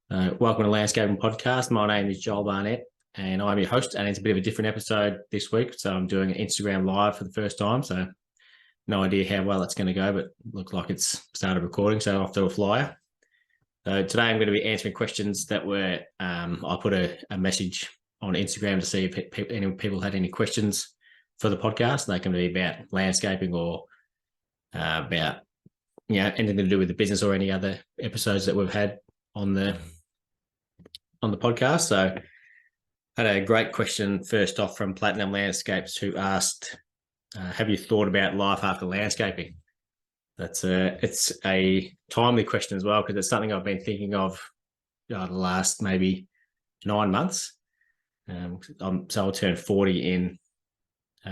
Welcome to Landscaping Podcast. My name is Joel Barnett and I'm your host, and it's a bit of a different episode this week. So I'm doing an Instagram live for the first time. So no idea how well it's going to go, but looks like it's started recording. So off to a flyer. So today I'm going to be answering questions that were, I put a message on Instagram to see if any people had any questions for the podcast. They can be about landscaping or about, anything to do with the business or any other episodes that we've had on the podcast. So I had a great question first off from Platinum Landscapes, who asked, have you thought about life after landscaping? It's a timely question as well, because it's something I've been thinking of the last maybe 9 months. So I'll turn 40 in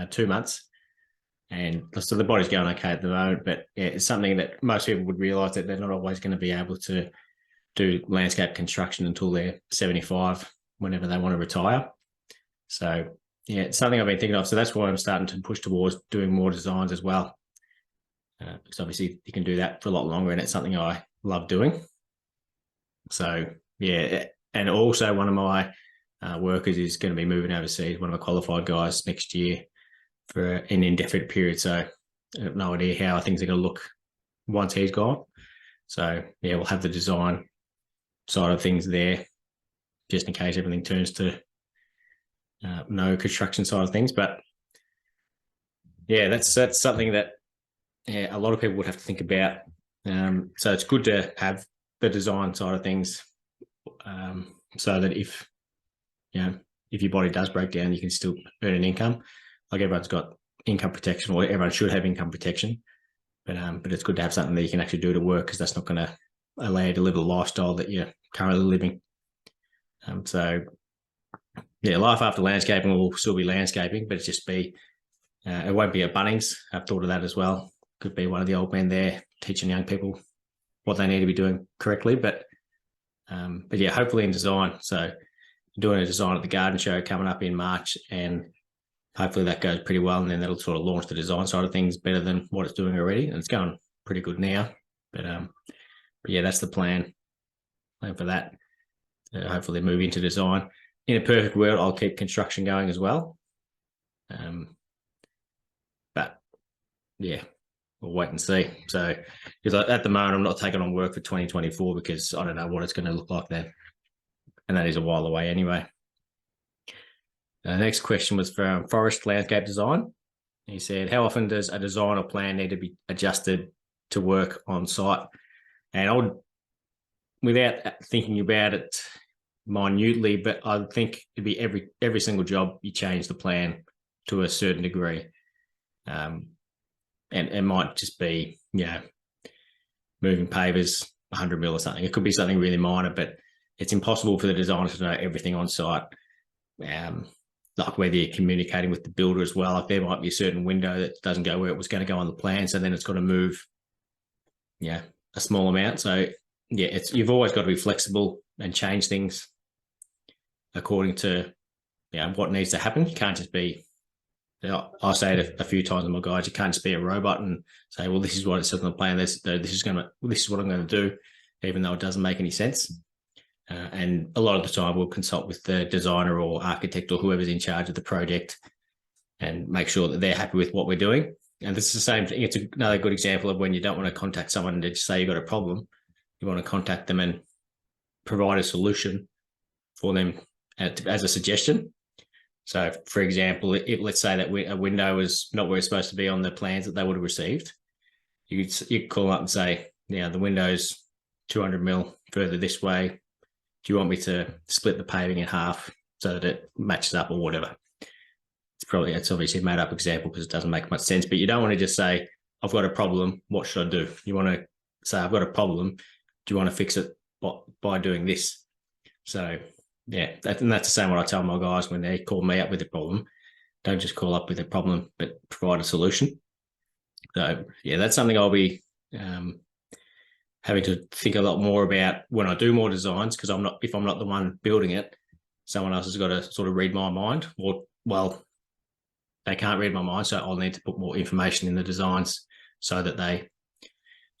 2 months. And so the body's going okay at the moment, but yeah, it's something that most people would realise that they're not always going to be able to do landscape construction until they're 75, whenever they want to retire. So yeah, it's something I've been thinking of. So that's why I'm starting to push towards doing more designs as well. Because obviously you can do that for a lot longer, and it's something I love doing. So yeah, and also one of my workers is going to be moving overseas, one of my qualified guys, next year for an indefinite period. So I have no idea how things are going to look once he's gone. So yeah, we'll have the design side of things there, just in case everything turns to no construction side of things. But yeah, that's something that a lot of people would have to think about. So it's good to have the design side of things, so that if your body does break down, you can still earn an income. Like everyone's got income protection, or everyone should have income protection. But it's good to have something that you can actually do to work, because that's not going to allow you to live the lifestyle that you're currently living. So yeah, life after landscaping will still be landscaping, but it won't be at Bunnings. I've thought of that as well. Could be one of the old men there teaching young people what they need to be doing correctly. But yeah, hopefully in design. So doing a design at the garden show coming up in March, and hopefully that goes pretty well, and then that'll sort of launch the design side of things better than what it's doing already. And it's going pretty good now. But yeah, that's the plan for that. Hopefully move into design. In a perfect world, I'll keep construction going as well. But yeah, we'll wait and see. So, because at the moment I'm not taking on work for 2024, because I don't know what it's going to look like then, and that is a while away anyway. The next question was from Forest Landscape Design. He said, how often does a design or plan need to be adjusted to work on site? And I would, without thinking about it minutely, but I think it'd be every single job you change the plan to a certain degree. And it might just be, moving pavers 100 mil or something. It could be something really minor, but it's impossible for the designer to know everything on site. Like whether you're communicating with the builder as well. Like there might be a certain window that doesn't go where it was going to go on the plan, so then it's got to move, a small amount. So yeah, you've always got to be flexible and change things according to what needs to happen. You can't just be, I say it a few times to my guys, you can't just be a robot and say, well, this is what it says on the plan. This is what I'm going to do, even though it doesn't make any sense. And a lot of the time we'll consult with the designer or architect or whoever's in charge of the project and make sure that they're happy with what we're doing. And this is the same thing. It's another good example of when you don't want to contact someone and just say you've got a problem. You want to contact them and provide a solution for them as a suggestion. So, for example, let's say that a window is not where it's supposed to be on the plans that they would have received, you could call up and say, the window's 200 mil further this way. Do you want me to split the paving in half so that it matches up or whatever? It's obviously a made up example because it doesn't make much sense, but you don't want to just say, I've got a problem, what should I do? You want to say, I've got a problem, do you want to fix it by doing this? So yeah, that's the same what I tell my guys when they call me up with a problem. Don't just call up with a problem, but provide a solution. So yeah, that's something I'll be having to think a lot more about when I do more designs, because if I'm not the one building it, someone else has got to sort of read my mind, or they can't read my mind, so I'll need to put more information in the designs so that they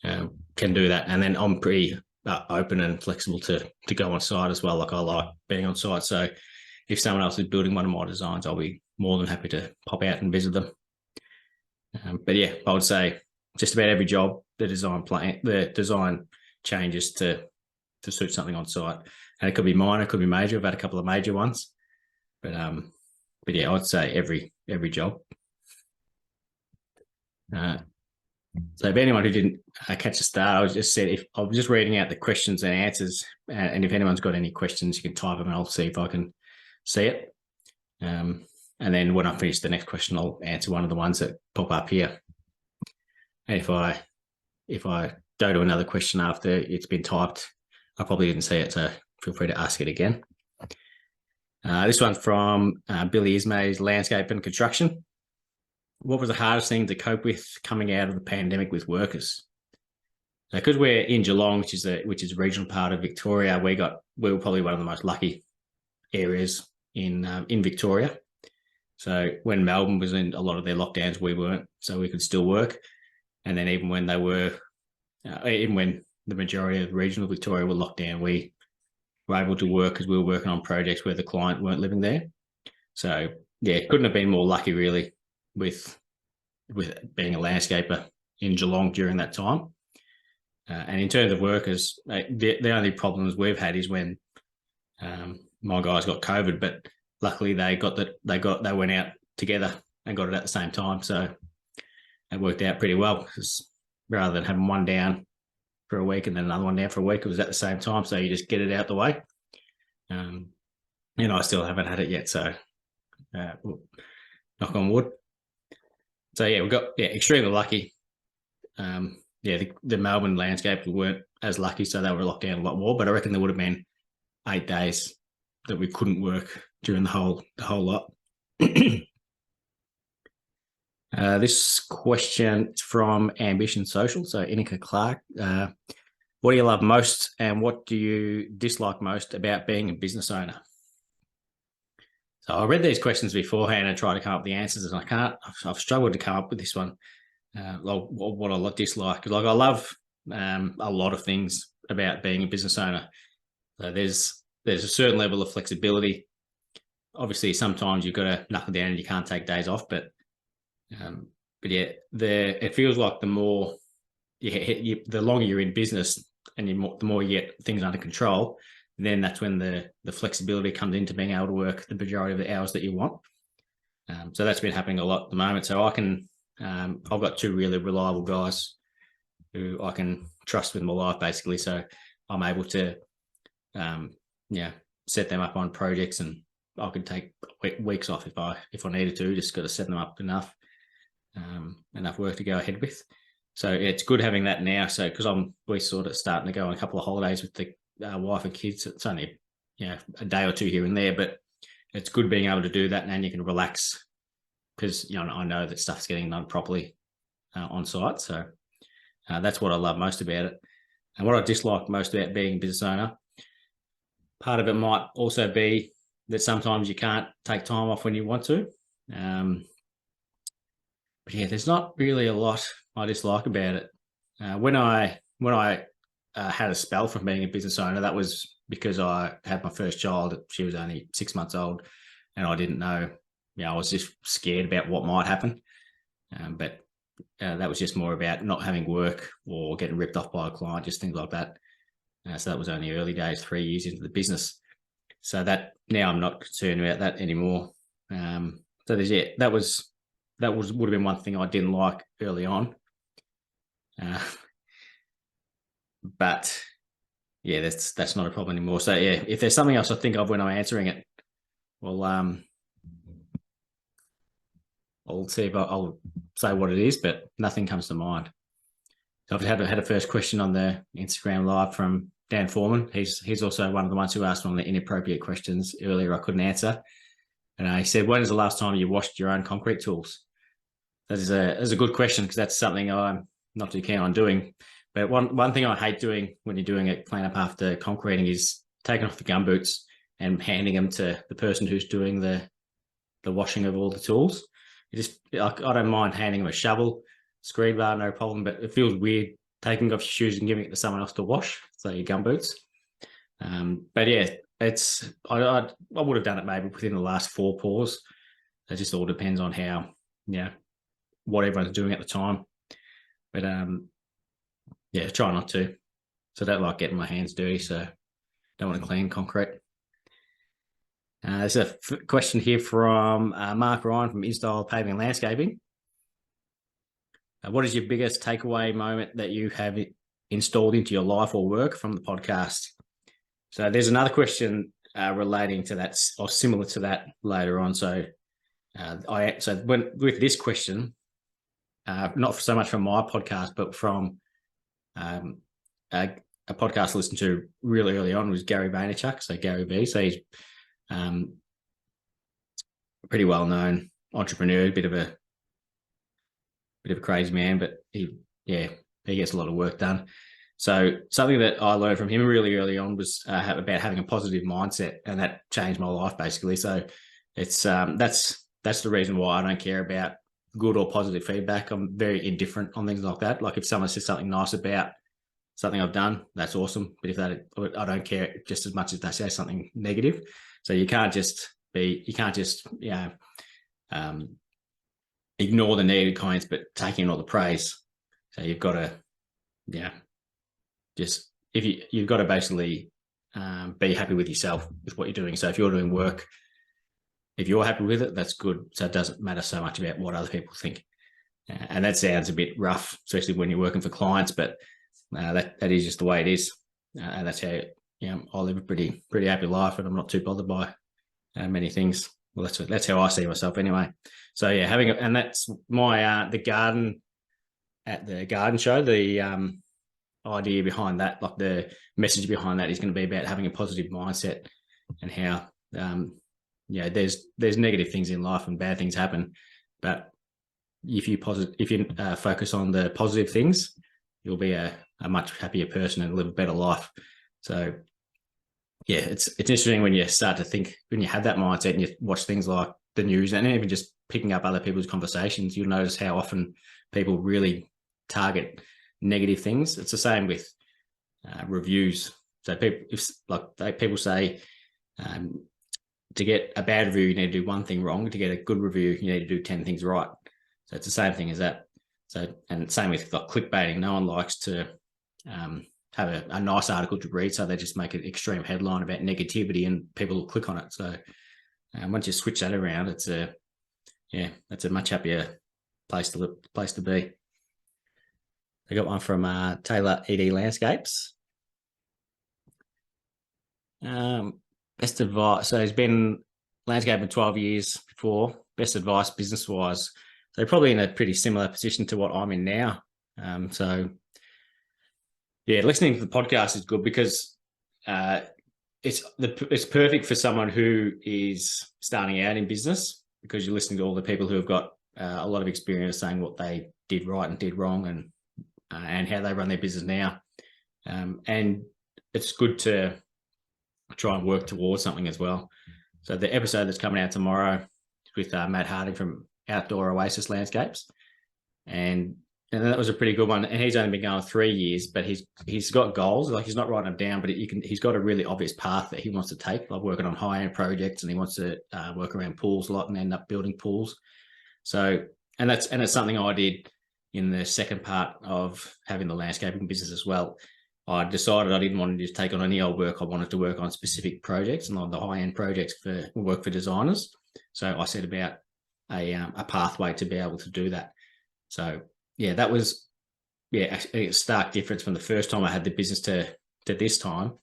can do that. And then I'm pretty open and flexible to go on site as well. Like I like being on site. So if someone else is building one of my designs, I'll be more than happy to pop out and visit them. But yeah, I would say just about every job, the design changes to suit something on site. And it could be minor, it could be major. I've had a couple of major ones. But yeah, I'd say every job. So if anyone who didn't catch the start, I was just reading out the questions and answers, and if anyone's got any questions, you can type them, and I'll see if I can see it. And then when I finish the next question, I'll answer one of the ones that pop up here. And if I go to another question after it's been typed, I probably didn't see it, so feel free to ask it again. This one's from Billy Ismay's Landscape and Construction. What was the hardest thing to cope with coming out of the pandemic with workers? Because we're in Geelong, which is a regional part of Victoria, we were probably one of the most lucky areas in Victoria. So when Melbourne was in a lot of their lockdowns, we weren't, so we could still work. And then even when even when the majority of regional Victoria were locked down, we were able to work because we were working on projects where the client weren't living there. So yeah, couldn't have been more lucky really with being a landscaper in Geelong during that time. And in terms of workers, the only problems we've had is when my guys got COVID, but luckily they went out together and got it at the same time, so it worked out pretty well. Because rather than having one down for a week and then another one down for a week, it was at the same time, so you just get it out the way. I still haven't had it yet, so knock on wood. So yeah, we got extremely lucky. The Melbourne landscape weren't as lucky, so they were locked down a lot more. But I reckon there would have been 8 days that we couldn't work during the whole lot. This question is from Ambition Social. So Inika Clark, what do you love most, and what do you dislike most about being a business owner? So I read these questions beforehand and tried to come up with the answers, and I've struggled to come up with this one. What I dislike. Like I love a lot of things about being a business owner. So there's a certain level of flexibility. Obviously, sometimes you've got to knuckle down and you can't take days off, but yeah, it feels like the longer you're in business and the more you get things under control, then that's when the flexibility comes into being able to work the majority of the hours that you want. So that's been happening a lot at the moment. So I've got 2 really reliable guys who I can trust with my life, basically. So I'm able to, set them up on projects, and I could take weeks off if I needed to. Just got to set them up enough work to go ahead with. So it's good having that now. So because we're sort of starting to go on a couple of holidays with the wife and kids. It's only a day or 2 here and there, but it's good being able to do that, and then you can relax because I know that stuff's getting done properly on site. So that's what I love most about it. And what I dislike most about being a business owner, part of it might also be that sometimes you can't take time off when you want to. But yeah, there's not really a lot I dislike about it. When I had a spell from being a business owner, that was because I had my first child. She was only 6 months old, and I didn't know. I was just scared about what might happen. But that was just more about not having work or getting ripped off by a client, just things like that. So that was only early days, 3 years into the business. So that now I'm not concerned about that anymore. So that would have been one thing I didn't like early on. But yeah, that's not a problem anymore. So yeah, if there's something else I think of when I'm answering it, well, I'll see if I'll say what it is, but nothing comes to mind. So I've had a first question on the Instagram live from Dan Foreman. He's also one of the ones who asked one of the inappropriate questions earlier I couldn't answer. And he said, when is the last time you washed your own concrete tools? That is a good question, because that's something I'm not too keen on doing. But one thing I hate doing when you're doing a clean up after concreting is taking off the gumboots and handing them to the person who's doing the washing of all the tools. I don't mind handing them a shovel, screed bar, no problem, but it feels weird taking off your shoes and giving it to someone else to wash, so your gumboots. But yeah, I would have done it maybe within the last 4 pours. It just all depends on how, what everyone's doing at the time. But yeah, try not to. So I don't like getting my hands dirty, so don't want to clean concrete. There's a question here from Mark Ryan from InStyle Paving and Landscaping. What is your biggest takeaway moment that you have installed into your life or work from the podcast? So there's another question relating to that or similar to that later on. So with this question, not so much from my podcast, but from a podcast I listened to really early on was Gary Vaynerchuk, so Gary V. So he's a pretty well-known entrepreneur, bit of a crazy man, but he gets a lot of work done. So something that I learned from him really early on was about having a positive mindset, and that changed my life basically. So it's that's the reason why I don't care about good or positive feedback. I'm very indifferent on things like that. Like if someone says something nice about something I've done, that's awesome. But I don't care just as much as they say something negative. So you can't just ignore the negative comments, but take in all the praise. So you've got to, you've got to basically be happy with yourself with what you're doing. So if you're doing work, if you're happy with it, that's good. So it doesn't matter so much about what other people think. And that sounds a bit rough, especially when you're working for clients, but that is just the way it is. And that's how, I live a pretty happy life, and I'm not too bothered by many things. Well, that's how I see myself anyway. So yeah, and that's my the garden at the garden show. The idea behind that, like the message behind that, is going to be about having a positive mindset and how there's negative things in life and bad things happen, but if you focus on the positive things, you'll be a much happier person and live a better life. So yeah, it's interesting when you start to think, when you have that mindset and you watch things like the news and even just picking up other people's conversations, you'll notice how often people really target negative things. It's the same with reviews. So people say to get a bad review, you need to do one thing wrong. To get a good review, you need to do 10 things right. So it's the same thing as that. So, and same with like clickbaiting. No one likes to have a nice article to read, so they just make an extreme headline about negativity and people will click on it. So once you switch that around, that's a much happier place to be. I got one from Taylor ED Landscapes. Best advice. So he's been landscaping 12 years before. Best advice business-wise. So you're probably in a pretty similar position to what I'm in now. So yeah, listening to the podcast is good because it's perfect for someone who is starting out in business, because you're listening to all the people who have got a lot of experience saying what they did right and did wrong, and how they run their business now. And it's good to try and work towards something as well. So the episode that's coming out tomorrow is with Matt Harding from Outdoor Oasis Landscapes, and that was a pretty good one. And he's only been going 3 years, but he's got goals. Like, he's not writing them down, but he's got a really obvious path that he wants to take, like working on high-end projects, and he wants to work around pools a lot and end up building pools. So, and it's something I did in the second part of having the landscaping business as well. I decided I didn't want to just take on any old work. I wanted to work on specific projects, and on the high-end projects work for designers. So I set about a pathway to be able to do that. So yeah, that was a stark difference from the first time I had the business to this time,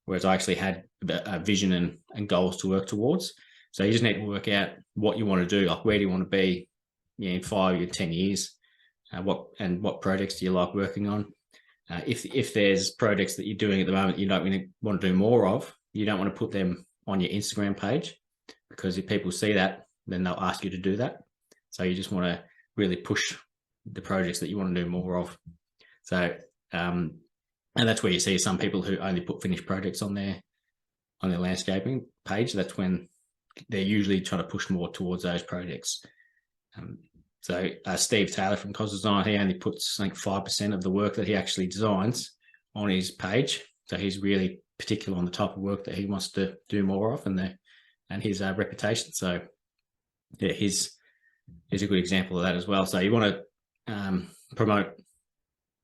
whereas I actually had a vision and goals to work towards. So you just need to work out what you want to do, like where do you want to be in 5 or 10 years, what projects do you like working on. If there's projects that you're doing at the moment you don't really want to do more of, you don't want to put them on your Instagram page, because if people see that, then they'll ask you to do that. So you just want to really push the projects that you want to do more of. So, and that's where you see some people who only put finished projects on their landscaping page. That's when they're usually trying to push more towards those projects. So Steve Taylor from Cos Design, he only puts, I think, 5% of the work that he actually designs on his page. So he's really particular on the type of work that he wants to do more of, and his reputation. So yeah, he's a good example of that as well. So you want to promote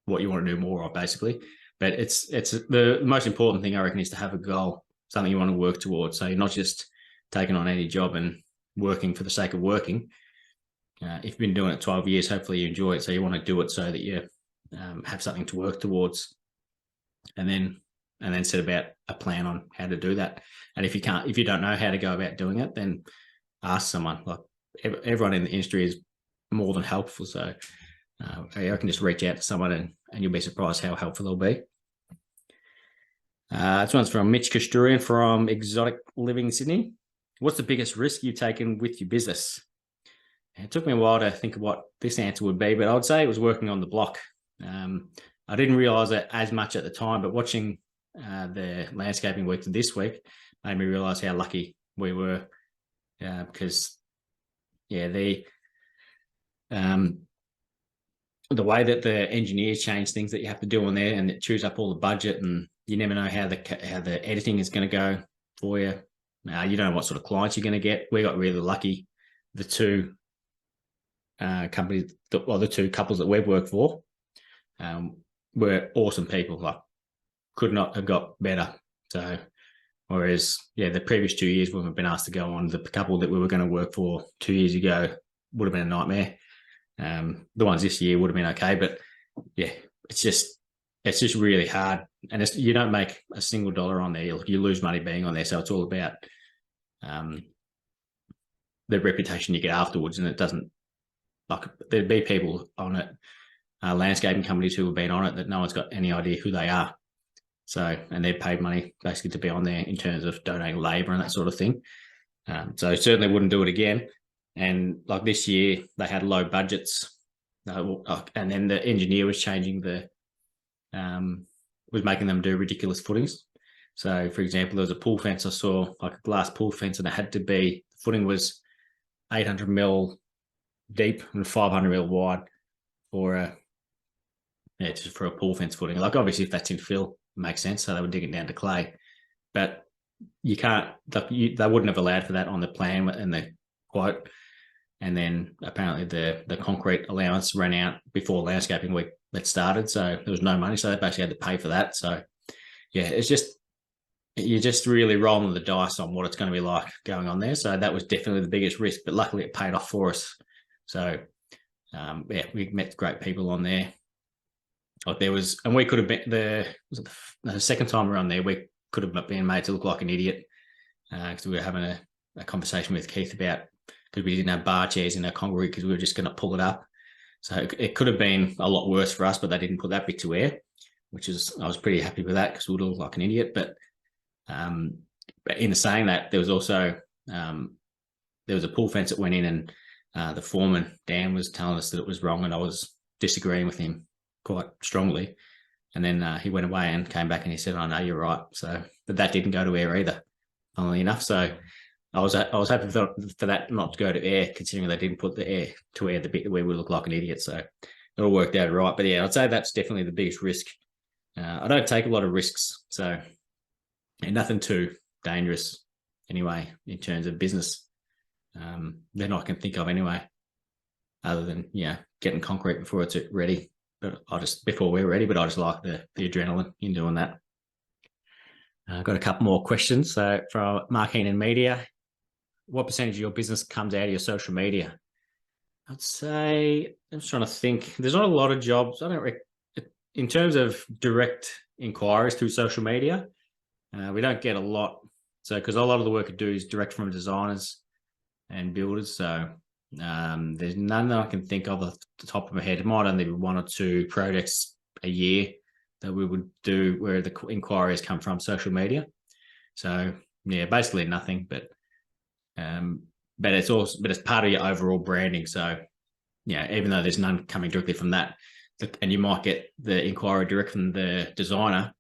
what you want to do more of, basically. But it's the most important thing, I reckon, is to have a goal, something you want to work towards. So you're not just taking on any job and working for the sake of working. If you've been doing it 12 years, hopefully you enjoy it. So you want to do it so that you have something to work towards, and then set about a plan on how to do that. And if you don't know how to go about doing it, then ask someone. Like everyone in the industry is more than helpful. So I can just reach out to someone and you'll be surprised how helpful they'll be. This one's from Mitch Kasturian from Exotic Living Sydney. What's the biggest risk you've taken with your business? And it took me a while to think of what this answer would be, but I would say it was working on the block. I didn't realise it as much at the time, but watching the landscaping week this week made me realise how lucky we were, because the way that the engineers change things that you have to do on there, and it chews up all the budget, and you never know how the editing is going to go for you. You don't know what sort of clients you're going to get. We got really lucky. The two companies, the two couples that we've worked for, were awesome people. Like, could not have got better. So, whereas the previous 2 years when we've been asked to go on, the couple that we were going to work for 2 years ago would have been a nightmare. The ones this year would have been okay, but it's just really hard, and you don't make a single dollar on there. You lose money being on there. So it's all about the reputation you get afterwards, and it doesn't, like, there'd be people on it, landscaping companies who have been on it that no one's got any idea who they are. So, and they've paid money basically to be on there in terms of donating labour and that sort of thing. So certainly wouldn't do it again. And like this year, they had low budgets, and then the engineer was changing was making them do ridiculous footings. So, for example, there was a pool fence I saw, like a glass pool fence, and it had to be, the footing was 800 mil deep and 500 mil wide for just for a pool fence footing. Like, obviously, if that's in fill, it makes sense. So they would dig it down to clay, but you can't. They wouldn't have allowed for that on the plan and the quote. And then apparently the concrete allowance ran out before landscaping week that started, so there was no money. So they basically had to pay for that. So it's just, you're just really rolling the dice on what it's going to be like going on there. So that was definitely the biggest risk, but luckily it paid off for us. So we met great people on there. Like and we could have been the second time around there, we could have been made to look like an idiot, because we were having a conversation with Keith about, because we didn't have bar chairs in our concrete because we were just going to pull it up. So it could have been a lot worse for us, but they didn't put that bit to air, I was pretty happy with that because we would look like an idiot. But in saying that, there was also there was a pool fence that went in, and the foreman, Dan, was telling us that it was wrong, and I was disagreeing with him quite strongly. And then he went away and came back and he said, "I know you're right." So, but that didn't go to air either, funnily enough. So I was happy for that not to go to air, considering they didn't put the air to air the bit where we look like an idiot. So it all worked out right. But I'd say that's definitely the biggest risk. I don't take a lot of risks, so nothing too dangerous anyway in terms of business. Then I can think of anyway, other than getting concrete before it's ready. But before we're ready. But I just like the adrenaline in doing that. I've got a couple more questions. So from Markeen and Media, what percentage of your business comes out of your social media? I'd say, I'm just trying to think. There's not a lot of jobs. In terms of direct inquiries through social media, we don't get a lot. So, because a lot of the work I do is direct from designers and builders. So there's none that I can think of off the top of my head. It might only be one or two projects a year that we would do where the inquiries come from social media. So basically nothing, but it's part of your overall branding. So even though there's none coming directly from that, and you might get the inquiry direct from the designer,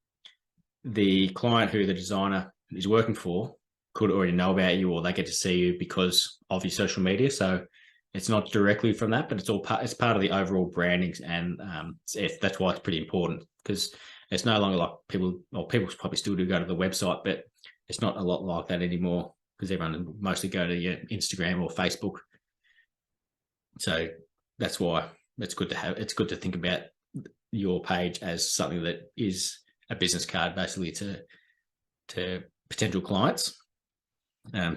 the client who the designer is working for could already know about you, or they get to see you because of your social media. So it's not directly from that, but it's part of the overall branding, and that's why it's pretty important, because it's no longer like people probably still do go to the website, but it's not a lot like that anymore, because everyone mostly go to your Instagram or Facebook. So that's why it's good to think about your page as something that is a business card, basically, to potential clients.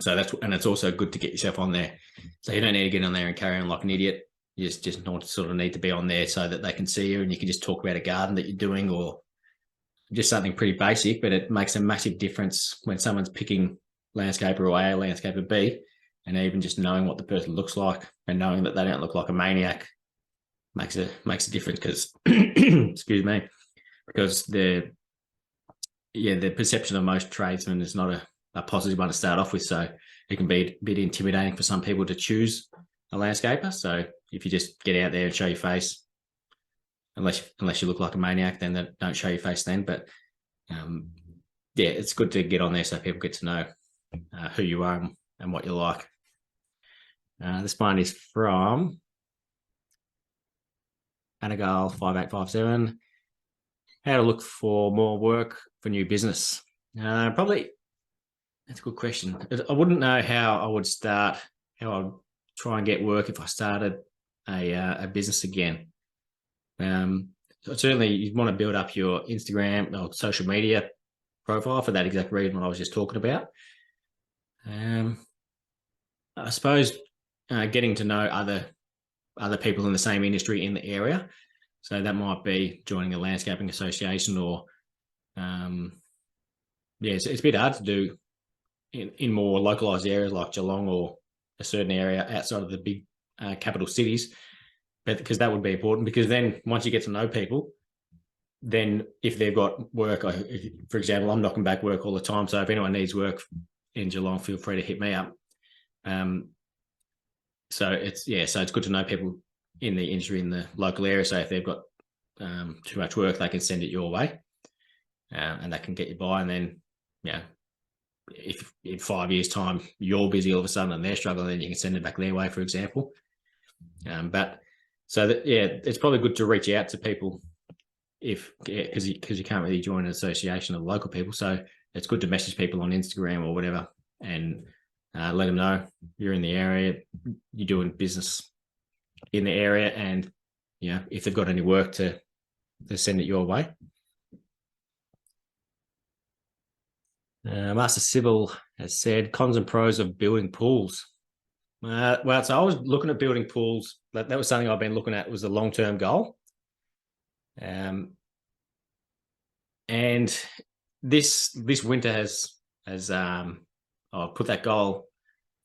So it's also good to get yourself on there. So you don't need to get on there and carry on like an idiot. You just not sort of need to be on there so that they can see you, and you can just talk about a garden that you're doing, or just something pretty basic. But it makes a massive difference when someone's picking landscaper A, landscaper B, and even just knowing what the person looks like and knowing that they don't look like a maniac makes a difference. Because excuse me, because the perception of most tradesmen is not a positive one to start off with. So it can be a bit intimidating for some people to choose a landscaper. So if you just get out there and show your face, unless you look like a maniac, then don't show your face then. But it's good to get on there so people get to know who you are and what you like. This one is from Anagal 5857. How to look for more work for new business? Probably, that's a good question. I wouldn't know how I would start, how I'd try and get work if I started a business again. Certainly, you want to build up your Instagram or social media profile for that exact reason what I was just talking about. I suppose getting to know other people in the same industry in the area. So that might be joining a landscaping association, or it's a bit hard to do in more localized areas like Geelong or a certain area outside of the big capital cities. But because that would be important, because then once you get to know people, then if they've got work, for example, I'm knocking back work all the time. So if anyone needs work in Geelong, feel free to hit me up. So it's good to know people in the industry in the local area. So if they've got too much work, they can send it your way, and that can get you by. And then, if in 5 years' time you're busy all of a sudden and they're struggling, then you can send it back their way, for example. It's probably good to reach out to people because you can't really join an association of local people. So it's good to message people on Instagram or whatever, and let them know you're in the area, you're doing business in the area, and if they've got any work to send it your way. Master Sybil has said cons and pros of building pools. So I was looking at building pools. That was something I've been looking at, was a long-term goal. And this winter has I've put that goal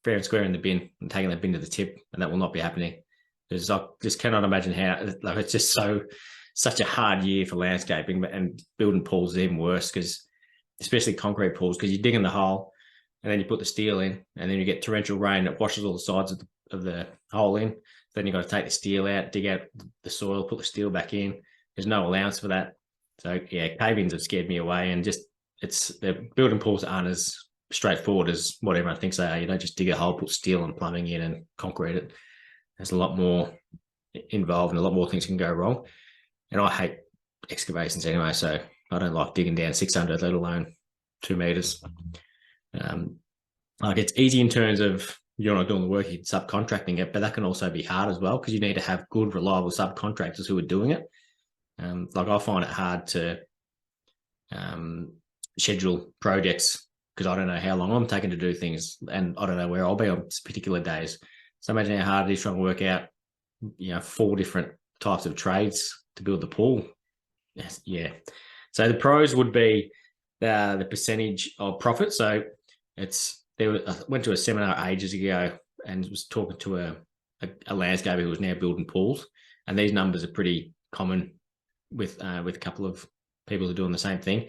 fair and square in the bin and taken that bin to the tip, and that will not be happening, because I just cannot imagine how. It's just such a hard year for landscaping, and building pools is even worse, because especially concrete pools, because you're digging the hole and then you put the steel in, and then you get torrential rain that washes all the sides of the hole in. Then you've got to take the steel out, dig out the soil, put the steel back in. There's no allowance for that. So cave-ins have scared me away, and the building pools aren't as straightforward as what everyone thinks they are. You don't just dig a hole, put steel and plumbing in and concrete it. There's a lot more involved, and a lot more things can go wrong. And I hate excavations anyway, so I don't like digging down 600, let alone 2 meters. It's easy in terms of you're not doing the work, you're subcontracting it, but that can also be hard as well, because you need to have good, reliable subcontractors who are doing it. I find it hard to schedule projects, because I don't know how long I'm taking to do things, and I don't know where I'll be on particular days. So imagine how hard it is trying to work out, 4 different types of trades to build the pool. Yeah. So the pros would be the percentage of profit. So I went to a seminar ages ago and was talking to a landscaper who was now building pools, and these numbers are pretty common with a couple of people who are doing the same thing.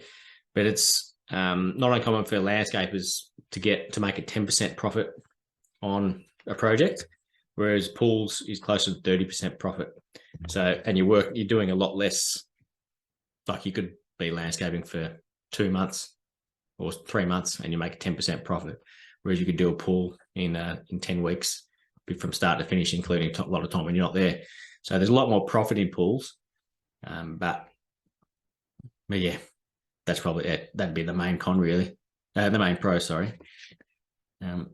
But it's not uncommon for landscapers to make a 10% profit on a project, whereas pools is closer to 30% profit. So, and you're doing a lot less. Like, you could be landscaping for 2 months or 3 months and you make a 10% profit, whereas you could do a pool in 10 weeks from start to finish, including a lot of time when you're not there. So there's a lot more profit in pools. But yeah, that's probably it. That'd be the main con, really. The main pro, sorry. And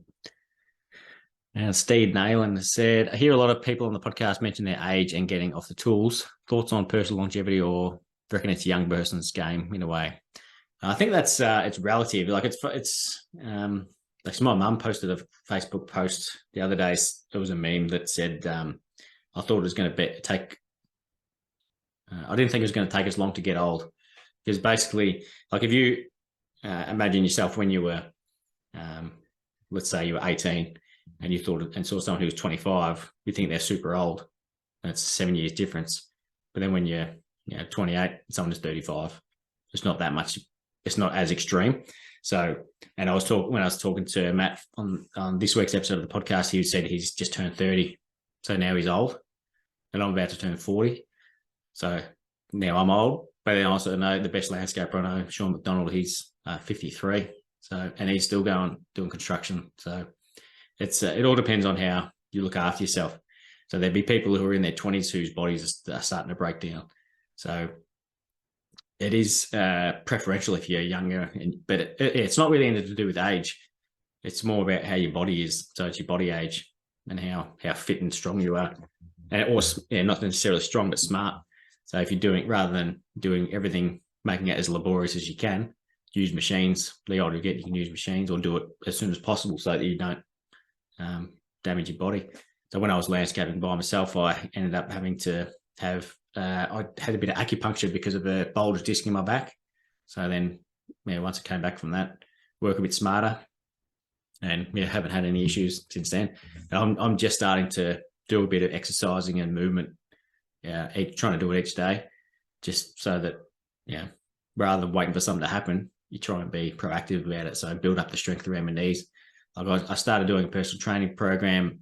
Steve Nayland said, I hear a lot of people on the podcast mention their age and getting off the tools. Thoughts on personal longevity, or reckon it's a young person's game in a way? I think that's it's relative. Like like my mum posted a Facebook post the other day. There was a meme that said, I thought it was going to take. I didn't think it was going to take as long to get old, because basically, like if you imagine yourself when you were, let's say you were 18, and you thought and saw someone who was 25, you think they're super old, and it's 7 years difference. But then when you're 28, someone is 35. It's not that much. It's not as extreme. So, and when I was talking to Matt on this week's episode of the podcast, he said he's just turned 30. So now he's old, and I'm about to turn 40. So now I'm old. But then I also know the best landscaper I know, Sean McDonald, he's 53. So, and he's still doing construction. So it all depends on how you look after yourself. So there'd be people who are in their 20s whose bodies are starting to break down. So it is preferential if you're younger, but it's not really anything to do with age. It's more about how your body is. So it's your body age and how fit and strong you are, and not necessarily strong but smart. So if you're rather than doing everything, making it as laborious as you can, use machines. The older you get, you can use machines, or do it as soon as possible so that you don't damage your body. So when I was landscaping by myself, I ended up having to have I had a bit of acupuncture because of a bulge disc in my back. So then, once I came back from that, work a bit smarter, and haven't had any issues since then. And I'm just starting to do a bit of exercising and movement, trying to do it each day, just so that rather than waiting for something to happen, you try and be proactive about it. So build up the strength around my knees. Like I started doing a personal training program,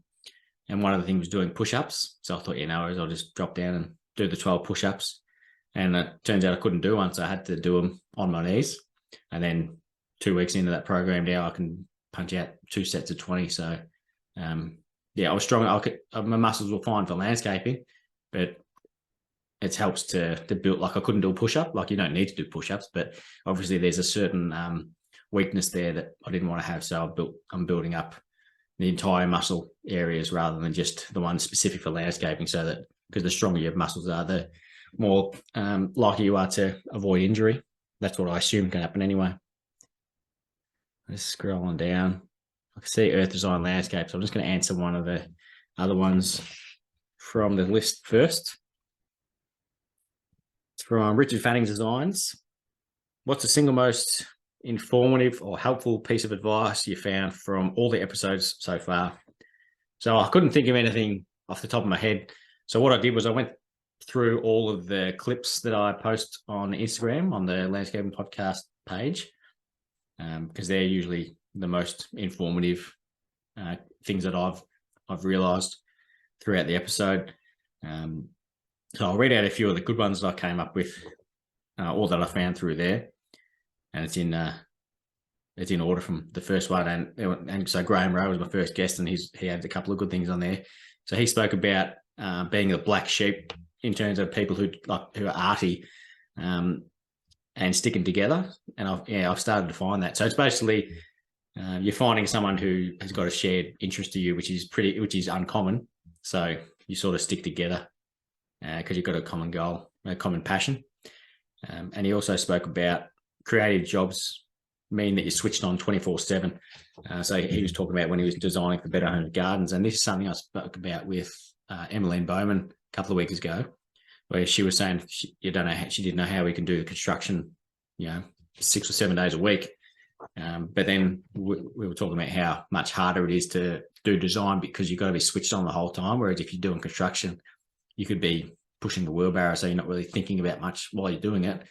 and one of the things was doing push-ups. So I thought, I'll just drop down and do the 12 push-ups. And it turns out I couldn't do one, so I had to do them on my knees. And then 2 weeks into that program now, I can punch out 2 sets of 20. So, I was strong. My muscles were fine for landscaping, but it helps to build. Like I couldn't do a push-up. Like you don't need to do push-ups, but obviously there's a certain weakness there that I didn't want to have. So I'm building up the entire muscle areas rather than just the one specific for landscaping, so that because the stronger your muscles are, the more likely you are to avoid injury. That's what I assume can happen anyway. Just scrolling down. I can see Earth Design Landscape, so I'm just going to answer one of the other ones from the list first. It's from Richard Fanning Designs. What's the single most informative or helpful piece of advice you found from all the episodes so far? So I couldn't think of anything off the top of my head. So what I did was I went through all of the clips that I post on Instagram on the Landscaping Podcast page, because they're usually the most informative things that I've realised throughout the episode. So I'll read out a few of the good ones that I came up with, or that I found through there, and it's in order from the first one. And so Graham Rowe was my first guest, and he had a couple of good things on there. So he spoke about being the black sheep in terms of people who are arty and sticking together. And I've started to find that. So it's basically you're finding someone who has got a shared interest to you, which is uncommon. So you sort of stick together because you've got a common goal, a common passion. And he also spoke about creative jobs mean that you're switched on 24/7. So he was talking about when he was designing for Better Homes Gardens, and this is something I spoke about with Emmeline Bowman a couple of weeks ago, where she was saying she didn't know how we can do the construction, 6 or 7 days a week. But then we were talking about how much harder it is to do design because you've got to be switched on the whole time. Whereas if you're doing construction, you could be pushing the wheelbarrow, so you're not really thinking about much while you're doing it.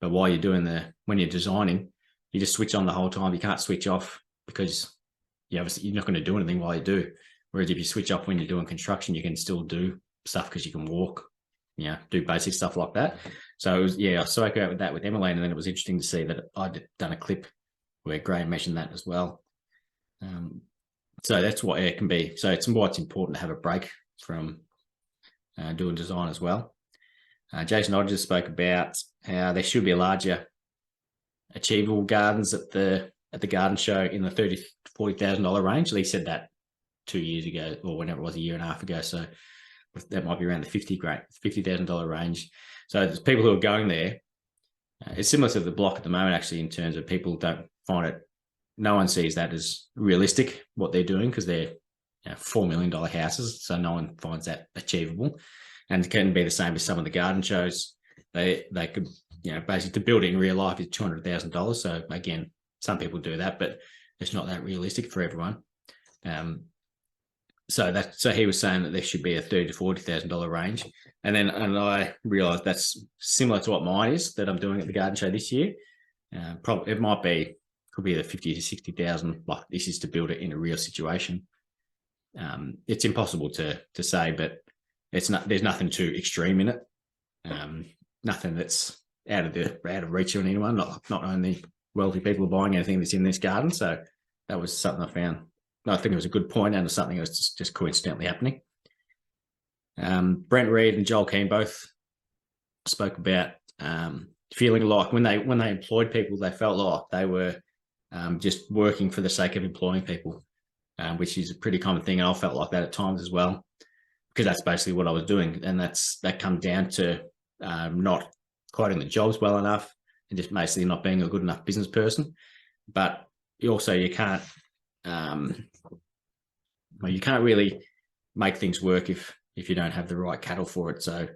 But while you're when you're designing, you just switch on the whole time. You can't switch off because obviously you're not going to do anything while you do. Whereas if you switch off when you're doing construction, you can still do stuff because you can walk, do basic stuff like that. So it was, I spoke about that with Emmeline, and then it was interesting to see that I'd done a clip where Graham mentioned that as well. So that's what it can be. So it's why it's important to have a break from doing design as well. Jason Hodges spoke about how there should be a larger achievable gardens at the garden show in the $30,000 to $40,000 range. He said that 2 years ago, or whenever it was, a year and a half ago. So that might be around the $50,000 range. So there's people who are going there. It's similar to the block at the moment, actually, in terms of people don't find it. No one sees that as realistic, what they're doing, because they're $4 million houses. So no one finds that achievable. And it can be the same with some of the garden shows. They could, basically to build it in real life is $200,000. So again, some people do that, but it's not that realistic for everyone. So he was saying that there should be a $30,000 to $40,000 range. And I realised that's similar to what mine is that I'm doing at the garden show this year. Probably it could be the 50 to 60,000. Like, this is to build it in a real situation. It's impossible to say, but there's nothing too extreme in it. Nothing that's out of reach of anyone. Not only wealthy people are buying anything that's in this garden. So that was something I found. I think it was a good point, and it's something that was just coincidentally happening. Brent Reed and Joel Keane both spoke about feeling like when they employed people, they felt like they were just working for the sake of employing people, which is a pretty common thing. And I felt like that at times as well, because that's basically what I was doing. And that comes down to not quoting the jobs well enough and just basically not being a good enough business person. But you can't you can't really make things work if you don't have the right cattle for it. So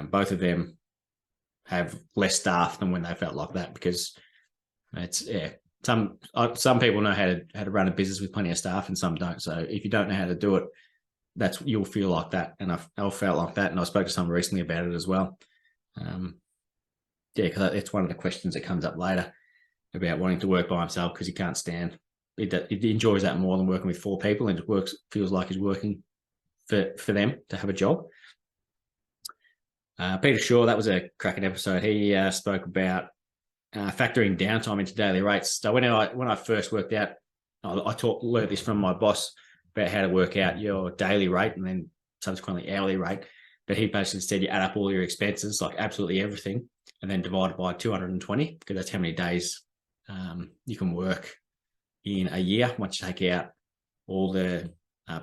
both of them have less staff than when they felt like that, because some people know how to run a business with plenty of staff and some don't. So if you don't know how to do it, you'll feel like that. And I felt like that, and I spoke to someone recently about it as well. Because it's one of the questions that comes up later about wanting to work by himself, because he can't stand it. He enjoys that more than working with 4 people, and it feels like he's working for them to have a job. Peter Shaw, that was a cracking episode. He spoke about factoring downtime into daily rates. So when I first worked out, I learned this from my boss about how to work out your daily rate and then subsequently hourly rate. But he basically said you add up all your expenses, like absolutely everything, and then divide it by 220, because that's how many days you can work in a year once you take out all the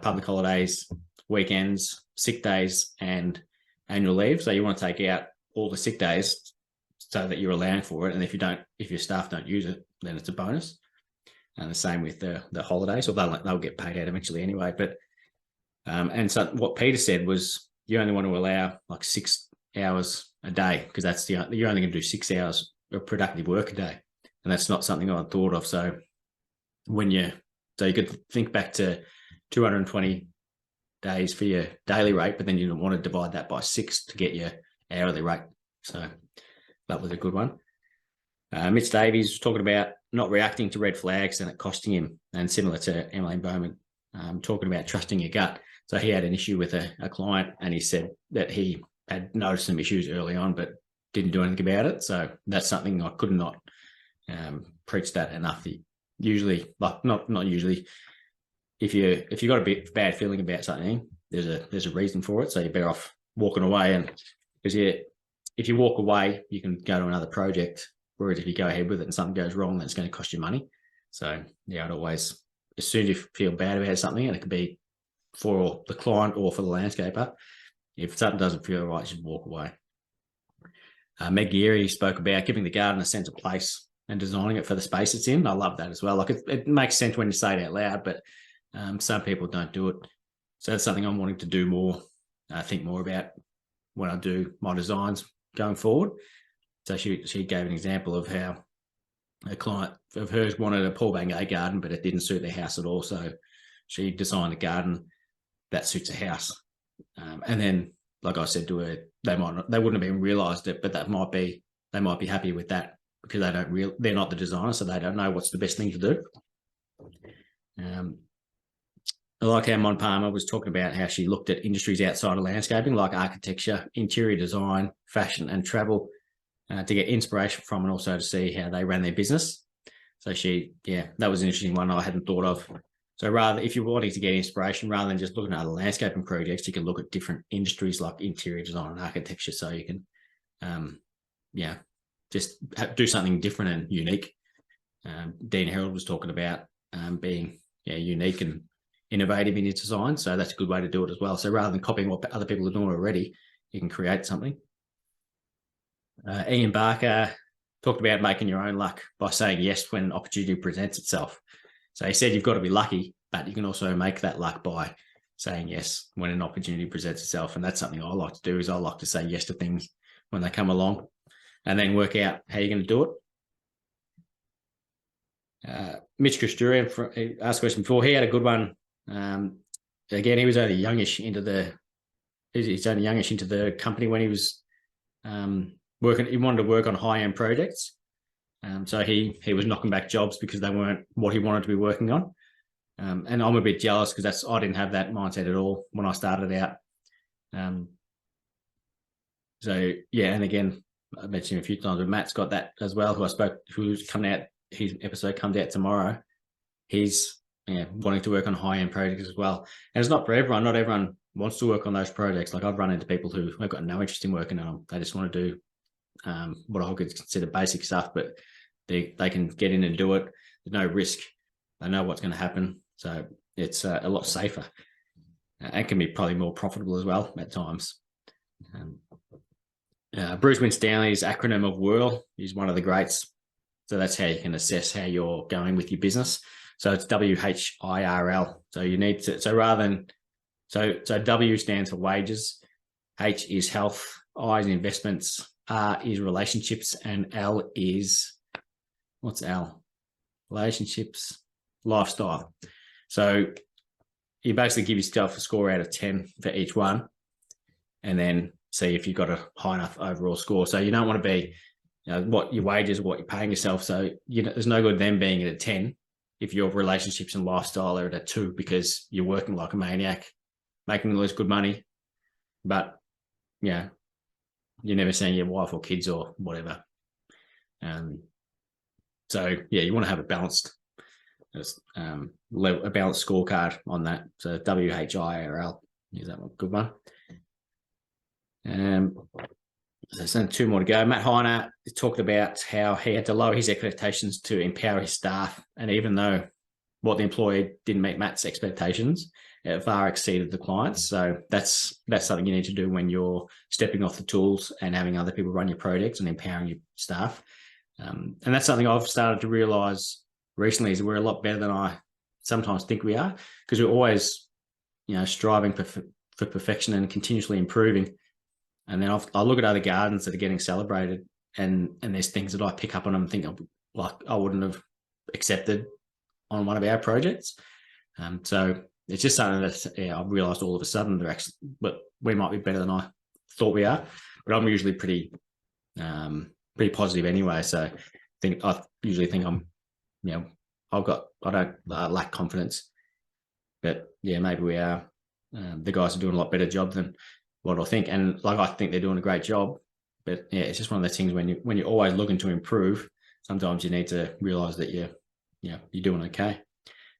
public holidays, weekends, sick days, and annual leave. So you want to take out all the sick days so that you're allowing for it. And if your staff don't use it, then it's a bonus. And the same with the holidays, although they'll get paid out eventually anyway. But and so what Peter said was you only want to allow like 6 hours a day, because you're only going to do 6 hours of productive work a day, and that's not something I thought of. So you could think back to 220 days for your daily rate, but then you want to divide that by 6 to get your hourly rate. So that was a good one. Mitch Davies was talking about not reacting to red flags and it costing him, and similar to Emmeline Bowman, talking about trusting your gut. So he had an issue with a client, and he said that he had noticed some issues early on, but didn't do anything about it. So that's something I could not preach that enough. Usually, like not usually, if you got a bit bad feeling about something, there's a reason for it. So you're better off walking away, and because if you walk away, you can go to another project. Whereas if you go ahead with it and something goes wrong, then it's going to cost you money. So I'd always, as soon as you feel bad about something, and it could be for the client or for the landscaper, if something doesn't feel right, you should walk away. Meg Geary spoke about giving the garden a sense of place and designing it for the space it's in. I love that as well. Like it makes sense when you say it out loud, but some people don't do it. So that's something I'm wanting to do more. I think more about when I do my designs going forward. So she gave an example of how a client of hers wanted a Paul Bangay garden, but it didn't suit their house at all. So she designed a garden that suits a house. And then, like I said to her, they wouldn't have even realised it, but they might be happy with that, because they're not the designer, so they don't know what's the best thing to do. I like how Mon Palmer was talking about how she looked at industries outside of landscaping, like architecture, interior design, fashion, and travel, to get inspiration from, and also to see how they ran their business. So that was an interesting one I hadn't thought of. So rather, if you're wanting to get inspiration, rather than just looking at other landscaping projects, you can look at different industries like interior design and architecture. So you can, just do something different and unique. Dean Harold was talking about being unique and innovative in his design. So that's a good way to do it as well. So rather than copying what other people are doing already, you can create something. Ian Barker talked about making your own luck by saying yes when opportunity presents itself. So he said you've got to be lucky, but you can also make that luck by saying yes when an opportunity presents itself. And that's something I like to do, is I like to say yes to things when they come along and then work out how you're going to do it. Mitch Kusturian asked a question before. He had a good one. Again, he was only youngish into the company when he was working. He wanted to work on high-end projects. So he was knocking back jobs because they weren't what he wanted to be working on. And I'm a bit jealous because I didn't have that mindset at all when I started out. So yeah, and again, I mentioned a few times, but Matt's got that as well, who's coming out, his episode comes out tomorrow. He's wanting to work on high-end projects as well. And it's not for everyone. Not everyone wants to work on those projects. Like I've run into people who have got no interest in working on them. They just want to do what I could consider basic stuff, but they can get in and do it. There's no risk. They know what's going to happen. So it's a lot safer and can be probably more profitable as well at times. Bruce Winstanley's acronym of WHIRL is one of the greats. So that's how you can assess how you're going with your business. So it's WHIRL. So you need to, so rather than, so W stands for wages, H is health, I is investments, R is relationships, and L is, what's L? Relationships, lifestyle. So you basically give yourself a score out of 10 for each one, and then see if you've got a high enough overall score. So you don't want to be, what your wages, what you're paying yourself. So there's no good them being at a 10 if your relationships and lifestyle are at a 2 because you're working like a maniac, making all this good money, but you're never seeing your wife or kids or whatever. So you want to have a balanced scorecard on that. So WHIRL is that one good one. There's only 2 more to go. Matt Heiner talked about how he had to lower his expectations to empower his staff, and even though what the employee didn't meet Matt's expectations, it far exceeded the clients. So that's something you need to do when you're stepping off the tools and having other people run your projects and empowering your staff. And that's something I've started to realise recently, is we're a lot better than I sometimes think we are, because we're always, striving for perfection and continuously improving. And then I look at other gardens that are getting celebrated, and there's things that I pick up on them and think like I wouldn't have accepted on one of our projects. So it's just something that I've realised all of a sudden but we might be better than I thought we are. But I'm usually pretty positive anyway. So I usually think I'm, I don't lack confidence. But maybe we are. The guys are doing a lot better job than what I think, and like I think they're doing a great job. But it's just one of those things when you're always looking to improve. Sometimes you need to realise that you're doing okay.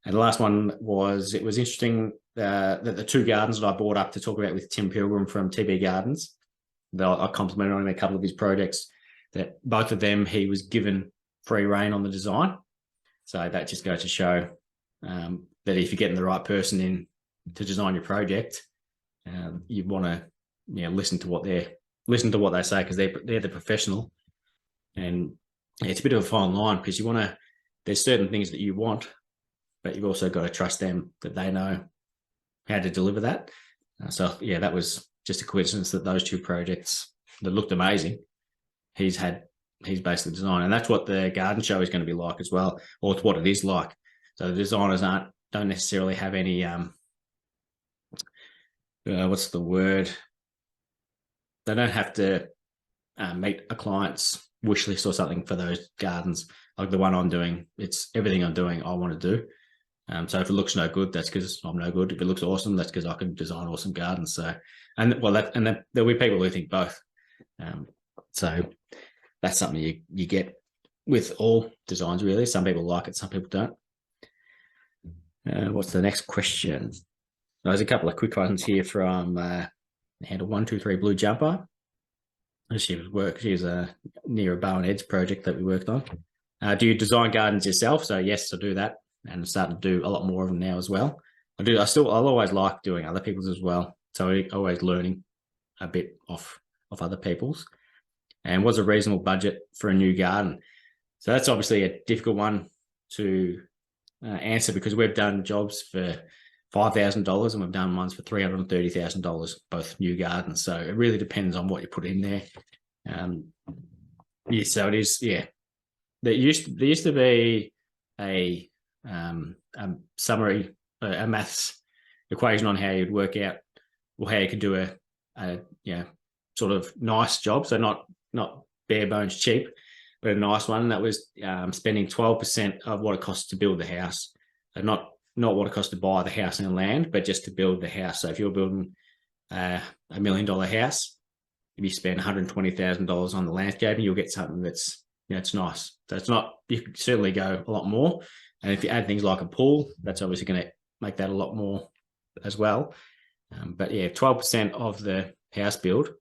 And the last one was, it was interesting that the 2 gardens that I brought up to talk about with Tim Pilgrim from TB Gardens, that I complimented on a couple of his projects, that both of them he was given free rein on the design. So that just goes to show that if you're getting the right person in to design your project, you want to listen to what they say, because they're the professional. And it's a bit of a fine line, because there's certain things that you want, but you've also got to trust them that they know how to deliver that. So that was just a coincidence that those 2 projects that looked amazing, he's basically designed, and that's what the garden show is going to be like as well, or it's what it is like. So the designers don't necessarily have any what's the word? They don't have to meet a client's wish list or something for those gardens. Like the one I'm doing, it's everything I'm doing I want to do. So if it looks no good, that's because I'm no good. If it looks awesome, that's because I can design awesome gardens. So, there'll be people who think both. So that's something you get with all designs, really. Some people like it, some people don't. What's the next question? There's a couple of quick ones here from handle 123 Blue Jumper. She was near a Bow and Edge project that we worked on. Do you design gardens yourself? So yes, I do that, and I'm starting to do a lot more of them now as well. I'll always like doing other people's as well. So I'm always learning a bit off other people's. And what's a reasonable budget for a new garden? So that's obviously a difficult one to answer, because we've done jobs for $5,000 and we've done ones for $330,000, both new gardens. So it really depends on what you put in there. So it is. Yeah, there used to be a summary, a maths equation on how you'd work out, or how you could do a sort of nice job. So not bare bones cheap, but a nice one. That was spending 12% of what it costs to build the house. So not what it costs to buy the house and the land, but just to build the house. So if you're building $1 million house, if you spend $120,000 on the landscaping, you'll get something that's, it's nice. So it's not, you can certainly go a lot more. And if you add things like a pool, that's obviously going to make that a lot more as well. But yeah, 12% of the house build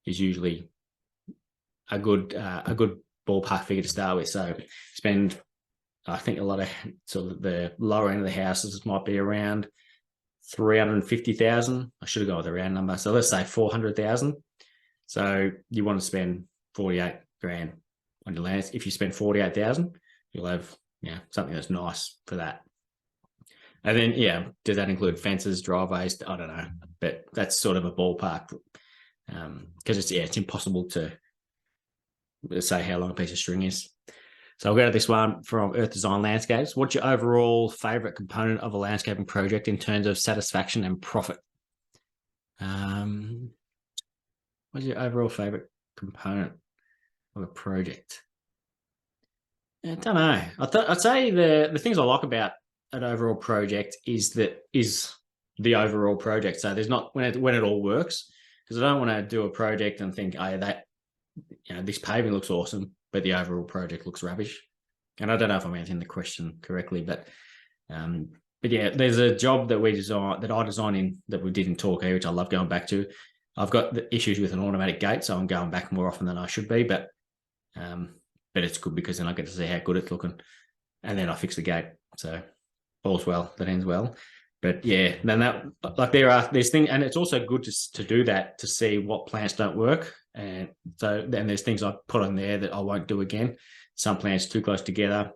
is usually a good ballpark figure to start with. So spend, I think a lot of sort of the lower end of the houses might be around 350,000. I should have gone with a round number. So let's say 400,000. So you want to spend 48 grand on your land. If you spend 48,000, you'll have something that's nice for that. And then does that include fences, driveways? I don't know, but that's sort of a ballpark, because it's impossible to say how long a piece of string is. So I'll go to this one from Earth Design Landscapes. What's your overall favorite component of a landscaping project in terms of satisfaction and profit? What's your overall favorite component of a project? I don't know. I'd say the things I like about an overall project is the overall project. So there's not when it all works, because I don't want to do a project and think, this paving looks awesome, but the overall project looks rubbish. And I don't know if I'm answering the question correctly, but yeah, there's a job that I design in that we did in Torquay, which I love going back to. I've got the issues with an automatic gate, so I'm going back more often than I should be, but it's good because then I get to see how good it's looking, and then I fix the gate. So all's well that ends well. But yeah, then there's things, and it's also good to do that, to see what plants don't work. And so then there's things I put on there that I won't do again. Some plants too close together.